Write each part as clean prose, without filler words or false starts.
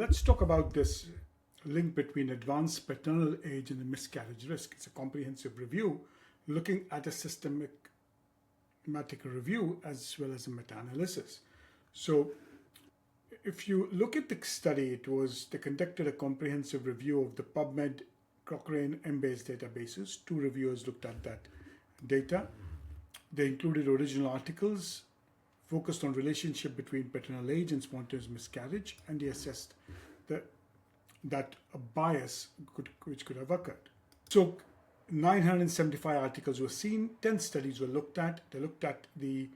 let's talk about this link between advanced paternal age and the miscarriage risk. It's a comprehensive review looking at a systematic review as well as a meta-analysis. So if you look at the study, they conducted a comprehensive review of the PubMed, Cochrane, Embase databases. Two reviewers looked at that data. They included original articles focused on relationship between paternal age and spontaneous miscarriage, and they assessed that a bias which could have occurred. So 975 articles were seen, 10 studies were looked at. They looked at the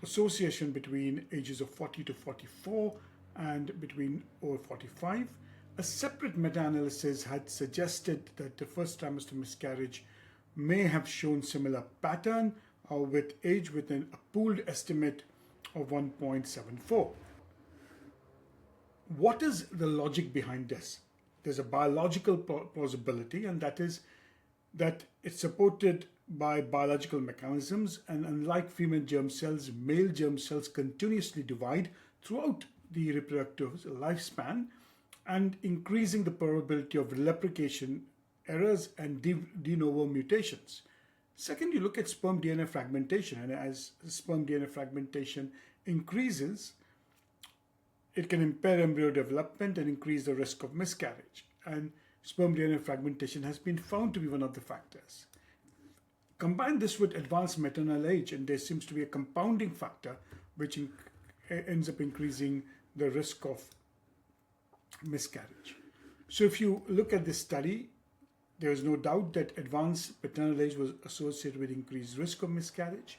association between ages of 40 to 44 and between over 45. A separate meta-analysis had suggested that the first trimester miscarriage may have shown similar pattern with age within a pooled estimate of 1.74. What is the logic behind this? There's a biological plausibility, and that is that it's supported by biological mechanisms, and unlike female germ cells, male germ cells continuously divide throughout the reproductive lifespan and increasing the probability of replication errors and de novo mutations. Second, you look at sperm DNA fragmentation, and as sperm DNA fragmentation increases, it can impair embryo development and increase the risk of miscarriage. And sperm DNA fragmentation has been found to be one of the factors. Combine this with advanced maternal age, and there seems to be a compounding factor which ends up increasing the risk of miscarriage. So if you look at this study, there is no doubt that advanced paternal age was associated with increased risk of miscarriage.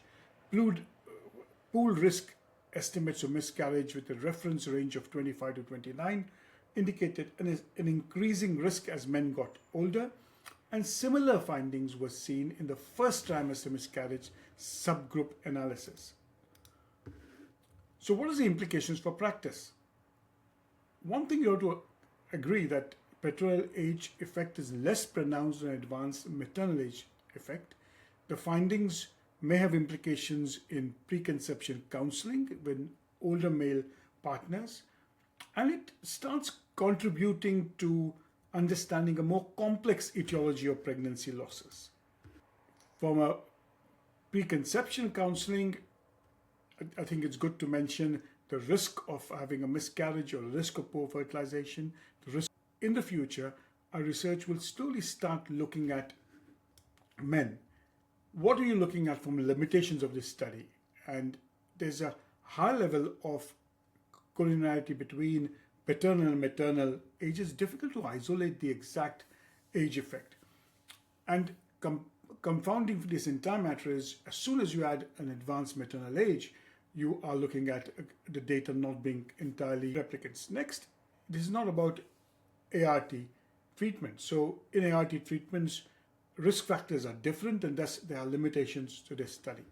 Pooled risk estimates of miscarriage with a reference range of 25 to 29 indicated an increasing risk as men got older, and similar findings were seen in the first trimester miscarriage subgroup analysis. So what are the implications for practice? One thing you have to agree that paternal age effect is less pronounced than advanced maternal age effect. The findings may have implications in preconception counseling with older male partners, and it starts contributing to understanding a more complex etiology of pregnancy losses. From a preconception counseling, I think it's good to mention the risk of having a miscarriage or a risk of poor fertilization, the risk. In the future, our research will slowly start looking at men. What are you looking at from the limitations of this study? And there's a high level of collinearity between paternal and maternal age. It's difficult to isolate the exact age effect. And confounding this entire matter is, as soon as you add an advanced maternal age, you are looking at the data not being entirely replicants. Next, this is not about ART treatment. So in ART treatments, risk factors are different, and thus there are limitations to this study.